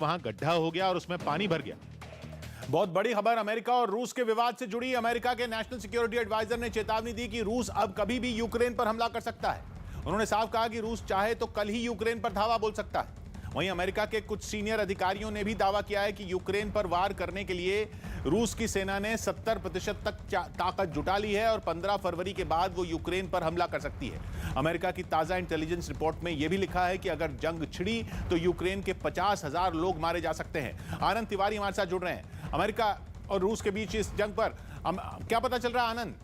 वहां गड्ढा हो गया और उसमें पानी भर गया। बहुत बड़ी खबर अमेरिका और रूस के विवाद से जुड़ी। अमेरिका के नेशनल सिक्योरिटी एडवाइजर ने चेतावनी दी कि रूस अब कभी भी यूक्रेन पर हमला कर सकता है। उन्होंने साफ कहा कि रूस चाहे तो कल ही यूक्रेन पर धावा बोल सकता है। वहीं अमेरिका के कुछ सीनियर अधिकारियों ने भी दावा किया है कि यूक्रेन पर वार करने के लिए रूस की सेना ने 70% तक ताकत जुटा ली है और 15 फरवरी के बाद वो यूक्रेन पर हमला कर सकती है। अमेरिका की ताजा इंटेलिजेंस रिपोर्ट में यह भी लिखा है कि अगर जंग छिड़ी तो यूक्रेन के 50,000 लोग मारे जा सकते हैं। आनंद तिवारी हमारे साथ जुड़ रहे हैं। अमेरिका और रूस के बीच इस जंग पर क्या पता चल रहा है आनंद?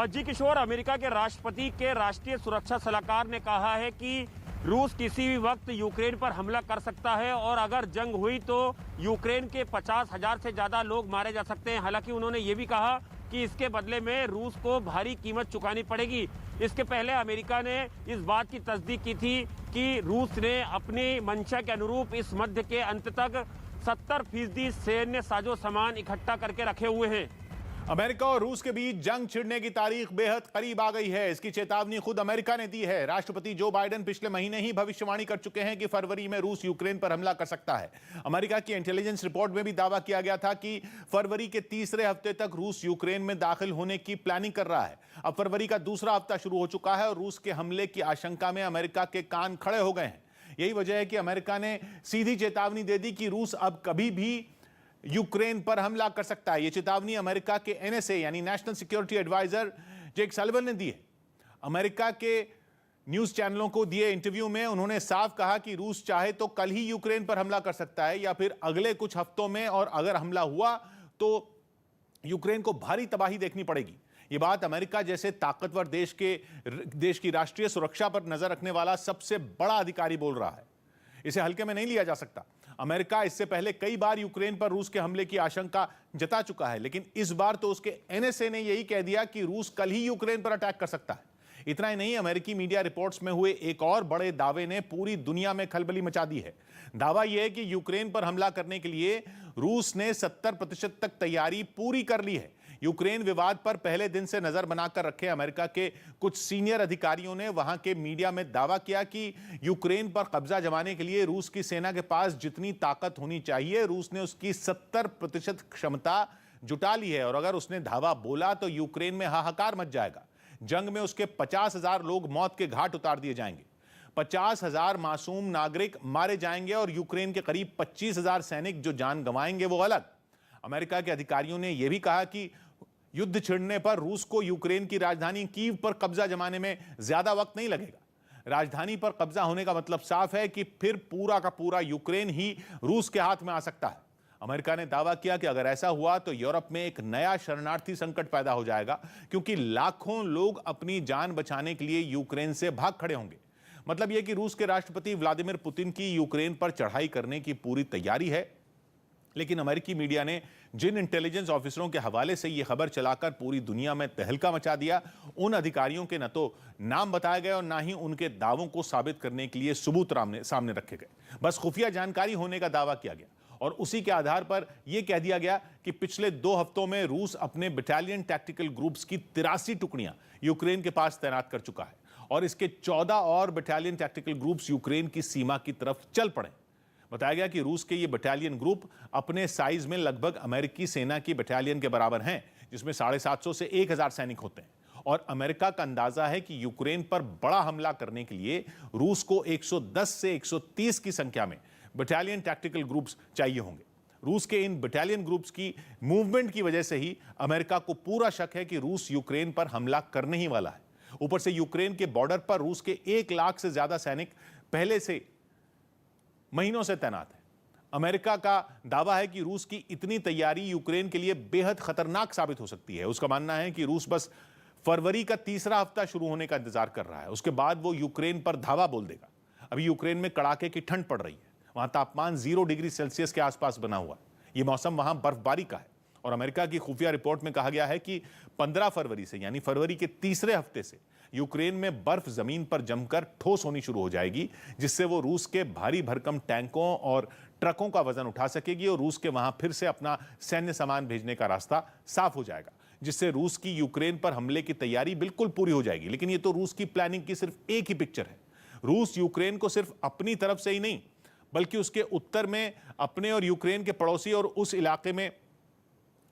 जी किशोर, अमेरिका के राष्ट्रपति के राष्ट्रीय सुरक्षा सलाहकार ने कहा है कि रूस किसी भी वक्त यूक्रेन पर हमला कर सकता है और अगर जंग हुई तो यूक्रेन के 50,000 से ज्यादा लोग मारे जा सकते हैं। हालांकि उन्होंने ये भी कहा कि इसके बदले में रूस को भारी कीमत चुकानी पड़ेगी। इसके पहले अमेरिका ने इस बात की तस्दीक की थी कि रूस ने अपनी मंशा के अनुरूप इस मध्य के अंत तक 70% सैन्य साजो सामान इकट्ठा करके रखे हुए हैं। अमेरिका और रूस के बीच जंग छिड़ने की तारीख बेहद करीब आ गई है। इसकी चेतावनी खुद अमेरिका ने दी है। राष्ट्रपति जो बाइडेन पिछले महीने ही भविष्यवाणी कर चुके हैं कि फरवरी में रूस यूक्रेन पर हमला कर सकता है। अमेरिका की इंटेलिजेंस रिपोर्ट में भी दावा किया गया था कि फरवरी के तीसरे हफ्ते तक रूस यूक्रेन में दाखिल होने की प्लानिंग कर रहा है। अब फरवरी का दूसरा हफ्ता शुरू हो चुका है और रूस के हमले की आशंका में अमेरिका के कान खड़े हो गए हैं। यही वजह है कि अमेरिका ने सीधी चेतावनी दे दी कि रूस अब कभी भी यूक्रेन पर हमला कर सकता है। यह चेतावनी अमेरिका के एनएसए यानी नेशनल सिक्योरिटी एडवाइजर जेक सलिवन ने दी है। अमेरिका के न्यूज चैनलों को दिए इंटरव्यू में उन्होंने साफ कहा कि रूस चाहे तो कल ही यूक्रेन पर हमला कर सकता है या फिर अगले कुछ हफ्तों में, और अगर हमला हुआ तो यूक्रेन को भारी तबाही देखनी पड़ेगी। यह बात अमेरिका जैसे ताकतवर देश की राष्ट्रीय सुरक्षा पर नजर रखने वाला सबसे बड़ा अधिकारी बोल रहा है। इसे हल्के में नहीं लिया जा सकता। अमेरिका इससे पहले कई बार यूक्रेन पर रूस के हमले की आशंका जता चुका है, लेकिन इस बार तो उसके एनएसए ने यही कह दिया कि रूस कल ही यूक्रेन पर अटैक कर सकता है। इतना ही नहीं, अमेरिकी मीडिया रिपोर्ट्स में हुए एक और बड़े दावे ने पूरी दुनिया में खलबली मचा दी है। दावा यह है कि यूक्रेन पर हमला करने के लिए रूस ने 70% तक तैयारी पूरी कर ली है। यूक्रेन विवाद पर पहले दिन से नजर बनाकर रखे अमेरिका के कुछ सीनियर अधिकारियों ने वहां के मीडिया में दावा किया कि यूक्रेन पर कब्जा जमाने के लिए रूस की सेना के पास जितनी ताकत होनी चाहिए, रूस ने उसकी 70% क्षमता जुटा ली है और अगर उसने धावा बोला तो यूक्रेन में हाहाकार मच जाएगा। जंग में उसके 50,000 लोग मौत के घाट उतार दिए जाएंगे, 50,000 मासूम नागरिक मारे जाएंगे और यूक्रेन के करीब 25,000 सैनिक जो जान गंवाएंगे वो अलग। अमेरिका के अधिकारियों ने यह भी कहा कि युद्ध छिड़ने पर रूस को यूक्रेन की राजधानी कीव पर कब्जा जमाने में ज्यादा वक्त नहीं लगेगा। राजधानी पर कब्जा होने का मतलब साफ है कि फिर पूरा का पूरा यूक्रेन ही रूस के हाथ में आ सकता है। अमेरिका ने दावा किया कि अगर ऐसा हुआ तो यूरोप में एक नया शरणार्थी संकट पैदा हो जाएगा, क्योंकि लाखों लोग अपनी जान बचाने के लिए यूक्रेन से भाग खड़े होंगे। मतलब यह कि रूस के राष्ट्रपति व्लादिमीर पुतिन की यूक्रेन पर चढ़ाई करने की पूरी तैयारी है, लेकिन अमेरिकी मीडिया ने जिन इंटेलिजेंस ऑफिसरों के हवाले से यह खबर चलाकर पूरी दुनिया में तहलका मचा दिया, उन अधिकारियों के न तो नाम बताए गए और ना ही उनके दावों को साबित करने के लिए सबूत सामने रखे गए। बस खुफिया जानकारी होने का दावा किया गया और उसी के आधार पर यह कह दिया गया कि पिछले 2 हफ्तों में रूस अपने बटालियन टैक्टिकल ग्रुप्स की 83 टुकड़ियां यूक्रेन के पास तैनात कर चुका है और इसके 14 और बटालियन टैक्टिकल ग्रुप्स यूक्रेन की सीमा की तरफ चल पड़े। बताया गया कि रूस के ये बटालियन ग्रुप अपने साइज में लगभग अमेरिकी सेना की बटालियन के बराबर हैं, जिसमें 750 से 1000 सैनिक होते हैं। और अमेरिका का अंदाजा है कि यूक्रेन पर बड़ा हमला करने के लिए रूस को 110 से 130 की संख्या में बटालियन टैक्टिकल ग्रुप्स चाहिए होंगे। रूस के इन बटालियन ग्रुप्स की मूवमेंट की वजह से ही अमेरिका को पूरा शक है कि रूस यूक्रेन पर हमला करने ही वाला है। ऊपर से यूक्रेन के बॉर्डर पर रूस के 1 लाख से ज्यादा सैनिक पहले से महीनों से तैनात है। अमेरिका का दावा है कि रूस की इतनी तैयारी यूक्रेन के लिए बेहद खतरनाक साबित हो सकती है। उसका मानना है कि रूस बस फरवरी का तीसरा हफ्ता शुरू होने का इंतजार कर रहा है, उसके बाद वो यूक्रेन पर धावा बोल देगा। अभी यूक्रेन में कड़ाके की ठंड पड़ रही है, वहां तापमान 0 डिग्री सेल्सियस के आसपास बना हुआ है। यह मौसम वहां बर्फबारी का है और अमेरिका की खुफिया रिपोर्ट में कहा गया है कि 15 फरवरी से यानी फरवरी के तीसरे हफ्ते से यूक्रेन में बर्फ जमीन पर जमकर ठोस होनी शुरू हो जाएगी, जिससे वो रूस के भारी भरकम टैंकों और ट्रकों का वजन उठा सकेगी और रूस के वहां फिर से अपना सैन्य सामान भेजने का रास्ता साफ हो जाएगा, जिससे रूस की यूक्रेन पर हमले की तैयारी बिल्कुल पूरी हो जाएगी। लेकिन ये तो रूस की प्लानिंग की सिर्फ एक ही पिक्चर है। रूस यूक्रेन को सिर्फ अपनी तरफ से ही नहीं बल्कि उसके उत्तर में अपने और यूक्रेन के पड़ोसी और उस इलाके में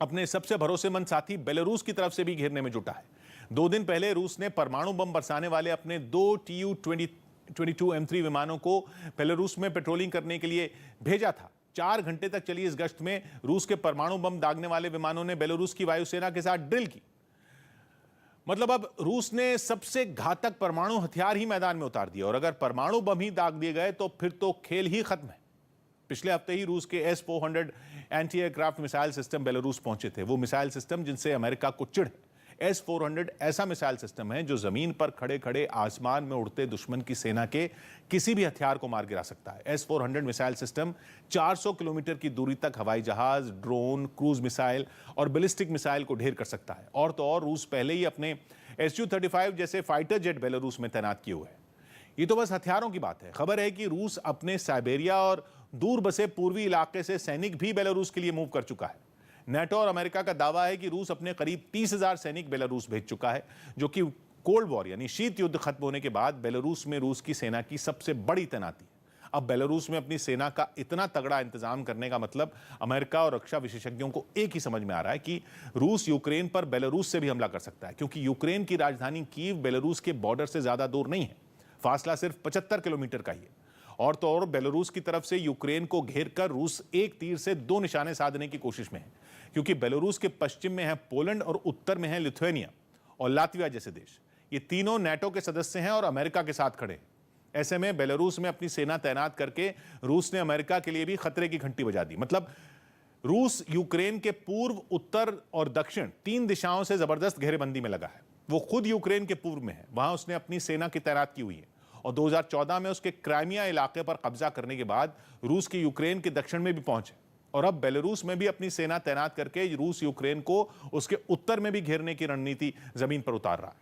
अपने सबसे भरोसेमंद साथी बेलारूस की तरफ से भी घेरने में जुटा है। 2 दिन पहले रूस ने परमाणु बम बरसाने वाले अपने 2 Tu-22M3 विमानों को बेलारूस में पेट्रोलिंग करने के लिए भेजा था। 4 घंटे तक चली इस गश्त में रूस के परमाणु बम दागने वाले विमानों ने बेलारूस की वायुसेना के साथ ड्रिल की। मतलब अब रूस ने सबसे घातक परमाणु हथियार ही मैदान में उतार दिया और अगर परमाणु बम ही दाग दिए गए तो फिर तो खेल ही खत्म है। पिछले हफ्ते ही रूस के S-400 anti aircraft missile system Belarus पहुंचे थे। वो मिसाइल सिस्टम जिनसे अमेरिका को चिढ़ है। S-400 ऐसा मिसाइल सिस्टम है जो जमीन पर खड़े खड़े आसमान में उड़ते दुश्मन की सेना के किसी भी हथियार को मार गिरा सकता है। S-400 मिसाइल सिस्टम 400 किलोमीटर की दूरी तक हवाई जहाज, ड्रोन, क्रूज मिसाइल और बैलिस्टिक मिसाइल को ढेर कर सकता है। और तो और रूस पहले ही अपने Su-35 जैसे फाइटर जेट बेलारूस में तैनात किए हुए हैं। ये तो बस हथियारों की बात है। खबर है कि रूस अपने साइबेरिया और दूर बसे पूर्वी इलाके से सैनिक भी बेलारूस के लिए मूव कर चुका है। नेटो और अमेरिका का दावा है कि रूस अपने करीब 30,000 सैनिक बेलारूस भेज चुका है, जो कि कोल्ड वॉर यानी शीत युद्ध खत्म होने के बाद बेलारूस में रूस की सेना की सबसे बड़ी तैनाती है। अब बेलारूस में अपनी सेना का इतना तगड़ा इंतजाम करने का मतलब अमेरिका और रक्षा विशेषज्ञों को एक ही समझ में आ रहा है कि रूस यूक्रेन पर बेलारूस से भी हमला कर सकता है, क्योंकि यूक्रेन की राजधानी कीव बेलारूस के बॉर्डर से ज्यादा दूर नहीं है। फासला सिर्फ 75 किलोमीटर का ही है। और तो और बेलारूस की तरफ से यूक्रेन को घेरकर रूस एक तीर से 2 निशाने साधने की कोशिश में है, क्योंकि बेलारूस के पश्चिम में है पोलैंड और उत्तर में है लिथुआनिया और लातविया जैसे देश। ये तीनों नेटो के सदस्य हैं और अमेरिका के साथ खड़े हैं। ऐसे में बेलारूस में अपनी सेना तैनात करके रूस ने अमेरिका के लिए भी खतरे की घंटी बजा दी। मतलब रूस यूक्रेन के पूर्व, उत्तर और दक्षिण 3 दिशाओं से जबरदस्त घेरेबंदी में लगा है। वो खुद यूक्रेन के पूर्व में है, वहां उसने अपनी सेना की तैनात की हुई है और 2014 में उसके क्राइमिया इलाके पर कब्जा करने के बाद रूस के यूक्रेन के दक्षिण में भी पहुंचे और अब बेलारूस में भी अपनी सेना तैनात करके रूस यूक्रेन को उसके उत्तर में भी घेरने की रणनीति जमीन पर उतार रहा है।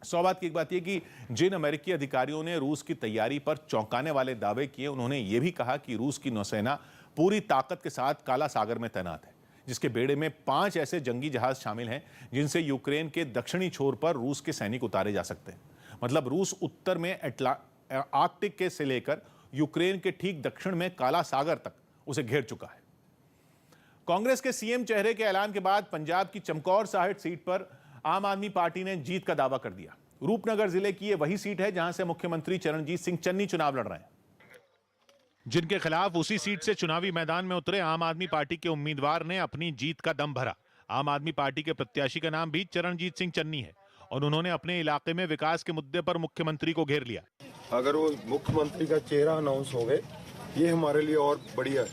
सौभाग्य की एक बात यह कि जिन अमेरिकी अधिकारियों ने रूस की तैयारी पर चौंकाने वाले दावे किए, उन्होंने यह भी कहा कि रूस की नौसेना पूरी ताकत के साथ काला सागर में तैनात है, जिसके बेड़े में 5 ऐसे जंगी जहाज शामिल हैं जिनसे यूक्रेन के दक्षिणी छोर पर रूस के सैनिक उतारे जा सकते हैं। मतलब रूस उत्तर में आर्कटिक के से लेकर यूक्रेन के ठीक दक्षिण में काला सागर तक उसे घेर चुका है। कांग्रेस के सीएम चेहरे के ऐलान के बाद पंजाब की चमकौर साहिब सीट पर आम आदमी पार्टी ने जीत का दावा कर दिया। रूपनगर जिले की यह वही सीट है जहां से मुख्यमंत्री चरणजीत सिंह चन्नी चुनाव लड़ रहे हैं, जिनके खिलाफ उसी सीट से चुनावी मैदान में उतरे आम आदमी पार्टी के उम्मीदवार ने अपनी जीत का दम भरा। आम आदमी पार्टी के प्रत्याशी का नाम भी चरणजीत सिंह चन्नी है और उन्होंने अपने इलाके में विकास के मुद्दे पर मुख्यमंत्री को घेर लिया। अगर वो मुख्यमंत्री का चेहरा अनाउंस हो गए, ये हमारे लिए और बढ़िया है,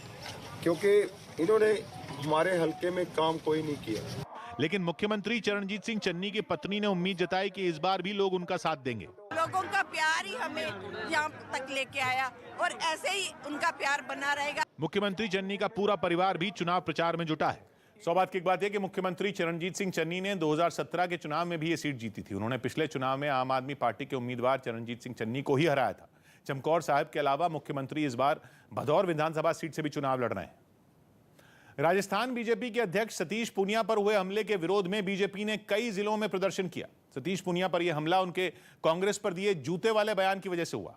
क्योंकि इन्होंने हमारे हल्के में काम कोई नहीं किया। लेकिन मुख्यमंत्री चरणजीत सिंह चन्नी की पत्नी ने उम्मीद जताई कि इस बार भी लोग उनका साथ देंगे। लोगों का प्यार ही हमें यहाँ तक लेके आया और ऐसे ही उनका प्यार बना रहेगा। मुख्यमंत्री चन्नी का पूरा परिवार भी चुनाव प्रचार में जुटा है। सौभाग्य की बात यह कि मुख्यमंत्री चरणजीत सिंह चन्नी ने 2017 के चुनाव में भी ये सीट जीती थी। उन्होंने पिछले चुनाव में आम आदमी पार्टी के उम्मीदवार चरणजीत सिंह चन्नी को ही हराया था। चमकौर साहिब के अलावा मुख्यमंत्री इस बार भदौर विधानसभा सीट से भी चुनाव लड़ रहे हैं। राजस्थान बीजेपी के अध्यक्ष सतीश पूनिया पर हुए हमले के विरोध में बीजेपी ने कई जिलों में प्रदर्शन किया। सतीश पूनिया पर यह हमला उनके कांग्रेस पर दिए जूते वाले बयान की वजह से हुआ,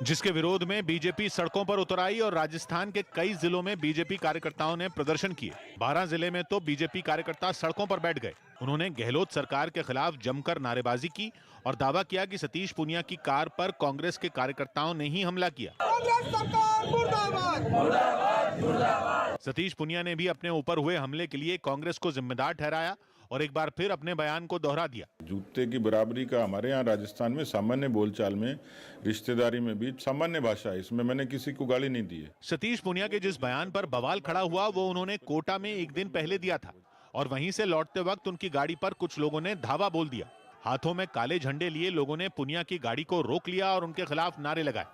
जिसके विरोध में बीजेपी सड़कों पर उतर आई और राजस्थान के कई जिलों में बीजेपी कार्यकर्ताओं ने प्रदर्शन किए। 12 जिले में तो बीजेपी कार्यकर्ता सड़कों पर बैठ गए। उन्होंने गहलोत सरकार के खिलाफ जमकर नारेबाजी की और दावा किया कि सतीश पूनिया की कार पर कांग्रेस के कार्यकर्ताओं ने ही हमला किया। सतीश पूनिया ने भी अपने ऊपर हुए हमले के लिए कांग्रेस को जिम्मेदार ठहराया और एक बार फिर अपने बयान को दोहरा दिया। जूते की बराबरी का हमारे यहाँ राजस्थान में सामान्य बोलचाल में, रिश्तेदारी में भी सामान्य भाषा है, इसमें मैंने किसी को गाली नहीं दी है। सतीश पूनिया के जिस बयान पर बवाल खड़ा हुआ वो उन्होंने कोटा में एक दिन पहले दिया था और वहीं से लौटते वक्त उनकी गाड़ी पर कुछ लोगों ने धावा बोल दिया। हाथों में काले झंडे लिए लोगों ने पूनिया की गाड़ी को रोक लिया और उनके खिलाफ नारे लगाए।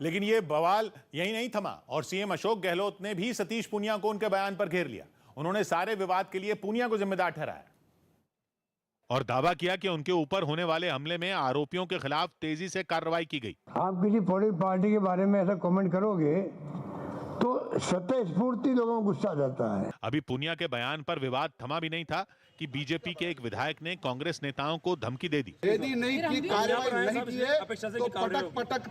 लेकिन ये बवाल यही नहीं थमा और सीएम अशोक गहलोत ने भी सतीश पूनिया को उनके बयान पर घेर लिया। उन्होंने सारे विवाद के लिए पूनिया को जिम्मेदार ठहराया और दावा किया कि उनके ऊपर होने वाले हमले में आरोपियों के खिलाफ तेजी से कार्रवाई की गई। आप किसी पॉलिटिकल पार्टी के बारे में ऐसा कमेंट करोगे तो स्वतः स्फूर्ति लोगों को गुस्सा जाता है। अभी पूनिया के बयान पर विवाद थमा भी नहीं था कि बीजेपी के एक विधायक ने कांग्रेस नेताओं को धमकी दे दी। यदि नहीं की कार्रवाई नहीं की है तो पटक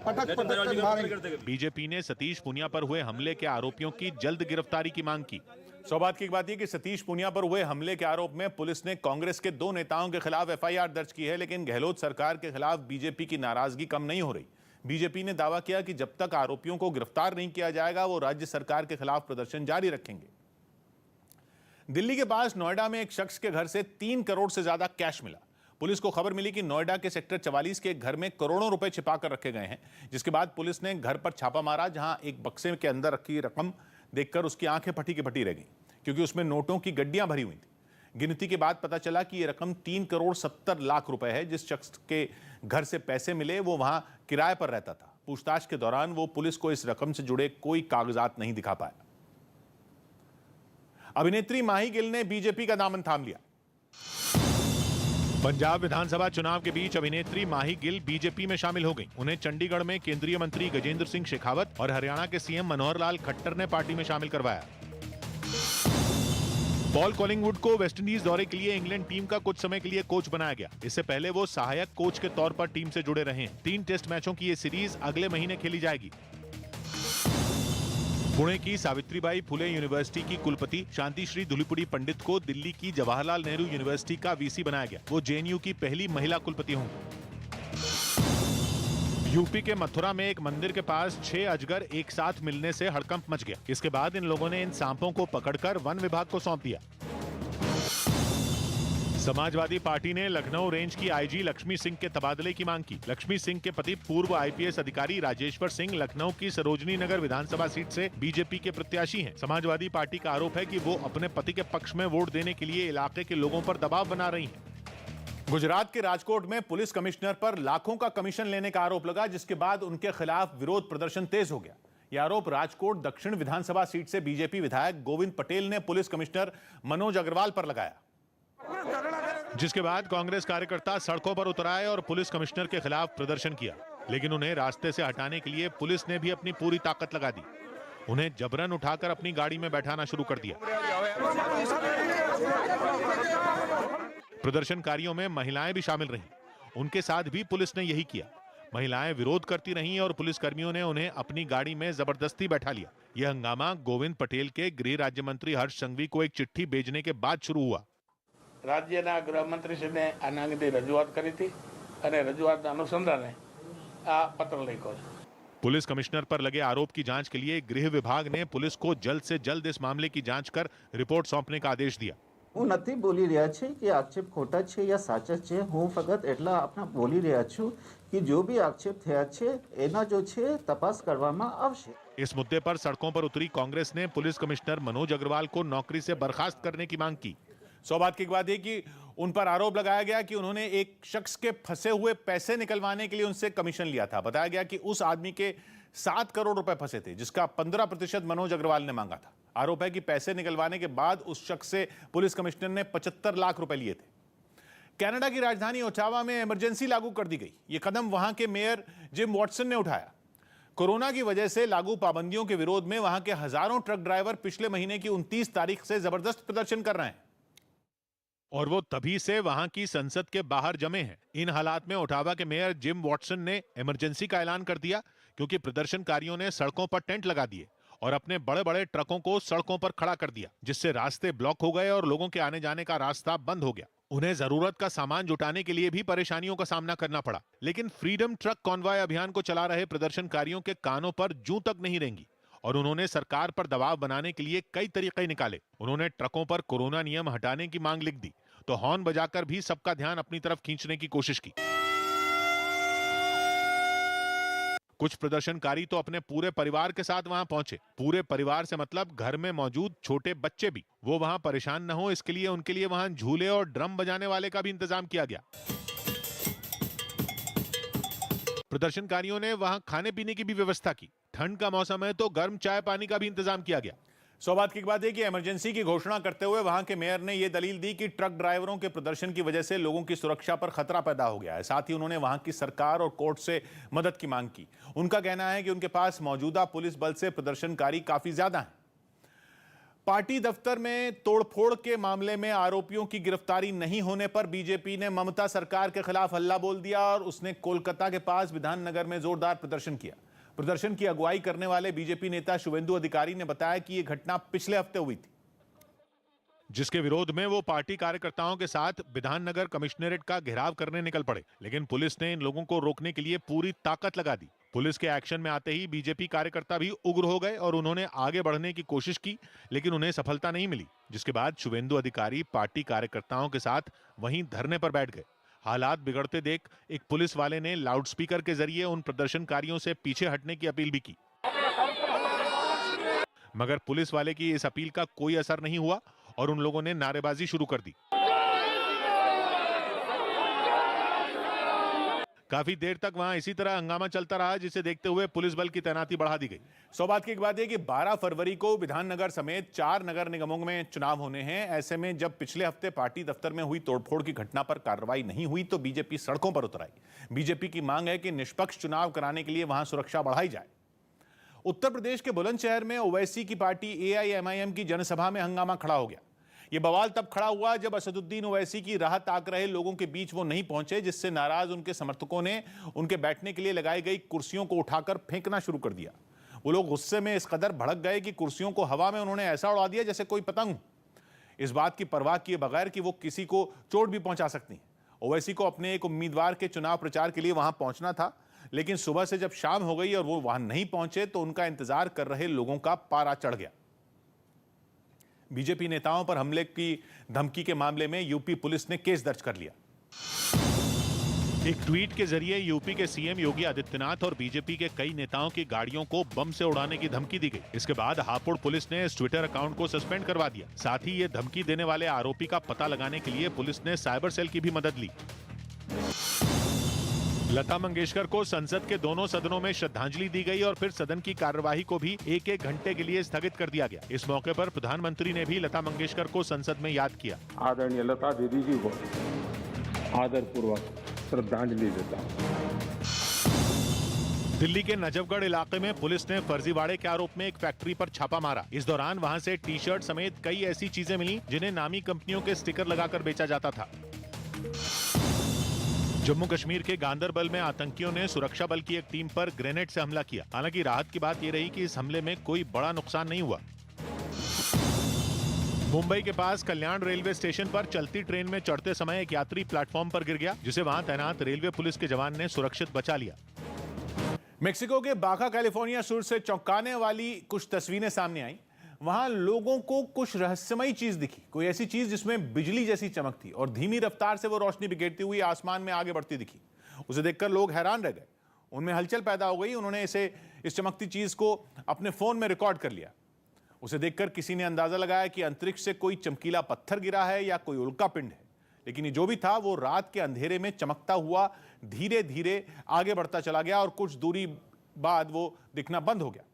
मारेंगे। बीजेपी ने सतीश पूनिया पर हुए हमले के आरोपियों की जल्द गिरफ्तारी की मांग की। सौभाग्य की बात यह कि सतीश पूनिया पर हुए हमले के आरोप में पुलिस ने कांग्रेस के 2 नेताओं के खिलाफ एफआईआर दर्ज की है, लेकिन गहलोत सरकार के खिलाफ बीजेपी की नाराजगी कम नहीं हो रही। बीजेपी ने दावा किया कि जब तक आरोपियों को गिरफ्तार नहीं किया जाएगा वो राज्य सरकार के खिलाफ प्रदर्शन जारी रखेंगे। दिल्ली के पास नोएडा में एक शख्स के घर से 3 करोड़ से ज्यादा कैश मिला। पुलिस को खबर मिली कि नोएडा के सेक्टर 44 के एक घर में करोड़ों रुपए छिपाकर रखे गए हैं, जिसके बाद पुलिस ने घर पर छापा मारा, जहां एक बक्से के अंदर रखी रकम देखकर उसकी आंखें फटी की फटी रह गई, क्योंकि उसमें नोटों की गड्डियां भरी हुई थी। गिनती के बाद पता चला कि यह रकम 3 करोड़ 70 लाख रुपए है। जिस शख्स के घर से पैसे मिले वो वहां किराए पर रहता था। पूछताछ के दौरान वो पुलिस को इस रकम से जुड़े कोई कागजात नहीं दिखा पाया। अभिनेत्री माही गिल ने बीजेपी का दामन थाम लिया। पंजाब विधानसभा चुनाव के बीच अभिनेत्री माही गिल बीजेपी में शामिल हो गई। उन्हें चंडीगढ़ में केंद्रीय मंत्री गजेंद्र सिंह शेखावत और हरियाणा के सीएम मनोहर लाल खट्टर ने पार्टी में शामिल करवाया। पॉल कॉलिंगवुड को वेस्टइंडीज दौरे के लिए इंग्लैंड टीम का कुछ समय के लिए कोच बनाया गया। इससे पहले वो सहायक कोच के तौर पर टीम से जुड़े रहे हैं। 3 टेस्ट मैचों की ये सीरीज अगले महीने खेली जाएगी। पुणे की सावित्रीबाई फुले यूनिवर्सिटी की कुलपति शांतिश्री धुलीपुड़ी पंडित को दिल्ली की जवाहरलाल नेहरू यूनिवर्सिटी का वीसी बनाया गया। वो जेएनयू की पहली महिला कुलपति होंगी। यूपी के मथुरा में एक मंदिर के पास 6 अजगर एक साथ मिलने से हड़कंप मच गया। इसके बाद इन लोगों ने इन सांपों को पकड़कर वन विभाग को सौंप दिया। समाजवादी पार्टी ने लखनऊ रेंज की आईजी लक्ष्मी सिंह के तबादले की मांग की। लक्ष्मी सिंह के पति पूर्व आईपीएस अधिकारी राजेश्वर सिंह लखनऊ की सरोजनी नगर विधानसभा सीट से बीजेपी के प्रत्याशी हैं। समाजवादी पार्टी का आरोप है कि वो अपने पति के पक्ष में वोट देने के लिए इलाके के लोगों पर दबाव बना रही हैं। गुजरात के राजकोट में पुलिस कमिश्नर पर लाखों का कमीशन लेने का आरोप लगा, जिसके बाद उनके खिलाफ विरोध प्रदर्शन तेज हो गया। यह आरोप राजकोट दक्षिण विधानसभा सीट से बीजेपी विधायक गोविंद पटेल ने पुलिस कमिश्नर मनोज अग्रवाल पर लगाया, जिसके बाद कांग्रेस कार्यकर्ता सड़कों पर उतर आए और पुलिस कमिश्नर के खिलाफ प्रदर्शन किया। लेकिन उन्हें रास्ते से हटाने के लिए पुलिस ने भी अपनी पूरी ताकत लगा दी। उन्हें जबरन उठाकर अपनी गाड़ी में बैठाना शुरू कर दिया। प्रदर्शनकारियों में महिलाएं भी शामिल रहीं। उनके साथ भी पुलिस ने यही किया। महिलाएं विरोध करती रहीं और पुलिसकर्मियों ने उन्हें अपनी गाड़ी में जबरदस्ती बैठा लिया। यह हंगामा गोविंद पटेल के गृह राज्य मंत्री हर्ष संघवी को एक चिट्ठी भेजने के बाद शुरू हुआ। રાજ્યના ગૃહમંત્રીશ્રીને આના અંગે રજૂઆત કરી હતી અને રજૂઆતના અનુસંધાને આ પત્ર લખ્યો છે। पुलिस कमिश्नर पर लगे आरोप की जांच के लिए गृह विभाग ने पुलिस को जल्द से जल्द इस मामले की जांच कर रिपोर्ट सौंपने का आदेश दिया। હું નથી બોલી રહ્યા છે કે આક્ષેપ ખોટા છે યા સાચા છે। હું ફક્ત એટલા આપના બોલી રહ્યા છું કે જો भी આક્ષેપ થયા છે એના जो છે તપાસ કરવામાં આવશે। इस मुद्दे पर सड़कों पर उतरी कांग्रेस ने पुलिस कमिश्नर मनोज अग्रवाल को नौकरी से बर्खास्त करने की मांग की। सौभाग्य की बात है कि उन पर आरोप लगाया गया कि उन्होंने एक शख्स के फंसे हुए पैसे निकलवाने के लिए उनसे कमीशन लिया था। बताया गया कि उस आदमी के 7 करोड़ रुपए फंसे थे, जिसका 15% मनोज अग्रवाल ने मांगा था। आरोप है कि पैसे निकलवाने के बाद उस शख्स से पुलिस कमिश्नर ने 75 लाख रुपए लिए थे। कनाडा की राजधानी ओटावा में इमरजेंसी लागू कर दी गई। यह कदम वहां के मेयर जिम वॉटसन ने उठाया। कोरोना की वजह से लागू पाबंदियों के विरोध में वहां के हजारों ट्रक ड्राइवर पिछले महीने की 29 तारीख से जबरदस्त प्रदर्शन कर रहे हैं और वो तभी से वहां की संसद के बाहर जमे हैं। इन हालात में ओटावा के मेयर जिम वॉटसन ने इमरजेंसी का ऐलान कर दिया, क्योंकि प्रदर्शनकारियों ने सड़कों पर टेंट लगा दिए और अपने बड़े बड़े ट्रकों को सड़कों पर खड़ा कर दिया, जिससे रास्ते ब्लॉक हो गए और लोगों के आने जाने का रास्ता बंद हो गया। उन्हें जरूरत का सामान जुटाने के लिए भी परेशानियों का सामना करना पड़ा। लेकिन फ्रीडम ट्रक कॉन्वॉय अभियान को चला रहे प्रदर्शनकारियों के कानों पर जूं तक नहीं रेंगी और उन्होंने सरकार पर दबाव बनाने के लिए कई तरीके निकाले। उन्होंने ट्रकों पर कोरोना नियम हटाने की मांग लिख दी, तो हॉर्न बजाकर भी सबका ध्यान अपनी तरफ खींचने की कोशिश की। कुछ प्रदर्शनकारी तो अपने पूरे परिवार के साथ वहां पहुंचे। पूरे परिवार से मतलब घर में मौजूद छोटे बच्चे भी। वो वहां परेशान न हो, इसके लिए उनके लिए वहां झूले और ड्रम बजाने वाले का भी इंतजाम किया गया। प्रदर्शनकारियों ने वहां खाने पीने की भी व्यवस्था की। ठंड का मौसम है तो गर्म चाय पानी का भी इंतजाम किया गया। सौ बात की बात है कि इमरजेंसी की घोषणा करते हुए वहां के मेयर ने यह दलील दी कि ट्रक ड्राइवरों के प्रदर्शन की वजह से लोगों की सुरक्षा पर खतरा पैदा हो गया है। साथ ही उन्होंने वहां की सरकार और कोर्ट से मदद की मांग की। उनका कहना है कि उनके पास मौजूदा पुलिस बल से प्रदर्शनकारी काफी ज्यादा हैं। पार्टी दफ्तर में तोड़फोड़ के मामले में आरोपियों की गिरफ्तारी नहीं होने पर बीजेपी ने ममता सरकार के खिलाफ हल्ला बोल दिया और उसने कोलकाता के पास विधाननगर में जोरदार प्रदर्शन किया। प्रदर्शन की अगुवाई करने वाले बीजेपी नेता शुवेंदु अधिकारी ने बताया कि यह घटना पिछले हफ्ते हुई थी, जिसके विरोध में वो पार्टी कार्यकर्ताओं के साथ विधाननगर कमिश्नरेट का घेराव करने निकल पड़े, लेकिन पुलिस ने इन लोगों को रोकने के लिए पूरी ताकत लगा दी। पुलिस के एक्शन में आते ही बीजेपी कार्यकर्ता भी उग्र हो गए और उन्होंने आगे बढ़ने की कोशिश की, लेकिन उन्हें सफलता नहीं मिली, जिसके बाद शुवेंदु अधिकारी पार्टी कार्यकर्ताओं के साथ वहीं धरने पर बैठ गए। हालात बिगड़ते देख एक पुलिस वाले ने लाउडस्पीकर के जरिए उन प्रदर्शनकारियों से पीछे हटने की अपील भी की, मगर पुलिस वाले की इस अपील का कोई असर नहीं हुआ और उन लोगों ने नारेबाजी शुरू कर दी। काफी देर तक वहां इसी तरह हंगामा चलता रहा, जिसे देखते हुए पुलिस बल की तैनाती बढ़ा दी गई। सौ बात की एक बात है कि 12 फरवरी को विधाननगर समेत 4 नगर निगमों में चुनाव होने हैं। ऐसे में जब पिछले हफ्ते पार्टी दफ्तर में हुई तोड़फोड़ की घटना पर कार्रवाई नहीं हुई तो बीजेपी सड़कों पर उतर आई। बीजेपी की मांग है कि निष्पक्ष चुनाव कराने के लिए वहां सुरक्षा बढ़ाई जाए। उत्तर प्रदेश के बुलंदशहर में ओवैसी की पार्टी AIMIM की जनसभा में हंगामा खड़ा हो गया। यह बवाल तब खड़ा हुआ जब असदुद्दीन ओवैसी की राह ताक रहे लोगों के बीच वो नहीं पहुंचे, जिससे नाराज उनके समर्थकों ने उनके बैठने के लिए लगाई गई कुर्सियों को उठाकर फेंकना शुरू कर दिया। वो लोग गुस्से में इस कदर भड़क गए कि कुर्सियों को हवा में उन्होंने ऐसा उड़ा दिया जैसे कोई पतंग। इस बात की परवाह किए बगैर कि वो किसी को चोट भी पहुंचा सकती हैं। ओवैसी को अपने एक उम्मीदवार के चुनाव प्रचार के लिए वहां पहुंचना था, लेकिन सुबह से जब शाम हो गई और वो वहां नहीं पहुंचे तो उनका इंतजार कर रहे लोगों का पारा चढ़ गया। बीजेपी नेताओं पर हमले की धमकी के मामले में यूपी पुलिस ने केस दर्ज कर लिया। एक ट्वीट के जरिए यूपी के सीएम योगी आदित्यनाथ और बीजेपी के कई नेताओं की गाड़ियों को बम से उड़ाने की धमकी दी गई। इसके बाद हापुड़ पुलिस ने इस ट्विटर अकाउंट को सस्पेंड करवा दिया। साथ ही ये धमकी देने वाले आरोपी का पता लगाने के लिए पुलिस ने साइबर सेल की भी मदद ली। लता मंगेशकर को संसद के दोनों सदनों में श्रद्धांजलि दी गई और फिर सदन की कार्यवाही को भी 1-1 घंटे के लिए स्थगित कर दिया गया। इस मौके पर प्रधानमंत्री ने भी लता मंगेशकर को संसद में याद किया। आदरणीय लता दीदी जी को आदरपूर्वक श्रद्धांजलि देता हूं। दिल्ली के नजफगढ़ इलाके में पुलिस ने फर्जीवाड़े के आरोप में एक फैक्ट्री पर छापा मारा। इस दौरान वहां से टी-शर्ट समेत कई ऐसी चीजें मिली जिन्हें नामी कंपनियों के स्टिकर लगाकर बेचा जाता था। जम्मू कश्मीर के गांदरबल में आतंकियों ने सुरक्षा बल की एक टीम पर ग्रेनेड से हमला किया। हालांकि राहत की बात यह रही कि इस हमले में कोई बड़ा नुकसान नहीं हुआ। मुंबई के पास कल्याण रेलवे स्टेशन पर चलती ट्रेन में चढ़ते समय एक यात्री प्लेटफॉर्म पर गिर गया, जिसे वहां तैनात रेलवे पुलिस के जवान ने सुरक्षित बचा लिया। मेक्सिको के बाका कैलिफोर्निया सूर से चौंकाने वाली कुछ तस्वीरें सामने आई। वहां लोगों को कुछ रहस्यमयी चीज दिखी, कोई ऐसी चीज जिसमें बिजली जैसी चमक थी और धीमी रफ्तार से वो रोशनी बिखेरती हुई आसमान में आगे बढ़ती दिखी। उसे देखकर लोग हैरान रह गए, उनमें हलचल पैदा हो गई। उन्होंने इस चमकती चीज को अपने फोन में रिकॉर्ड कर लिया। उसे देखकर किसी ने अंदाजा लगाया कि अंतरिक्ष से कोई चमकीला पत्थर गिरा है या कोई उल्का पिंड है, लेकिन ये जो भी था वो रात के अंधेरे में चमकता हुआ धीरे धीरे आगे बढ़ता चला गया और कुछ दूरी बाद वो दिखना बंद हो गया।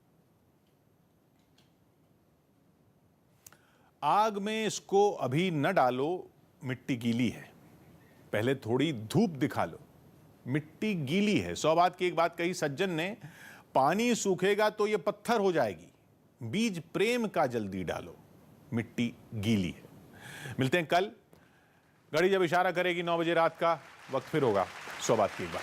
आग में इसको अभी न डालो, मिट्टी गीली है, पहले थोड़ी धूप दिखा लो, मिट्टी गीली है। 100 बात की एक बात कही सज्जन ने, पानी सूखेगा तो ये पत्थर हो जाएगी, बीज प्रेम का जल्दी डालो, मिट्टी गीली है। मिलते हैं कल, घड़ी जब इशारा करेगी 9 बजे रात का, वक्त फिर होगा 100 बात की एक बात।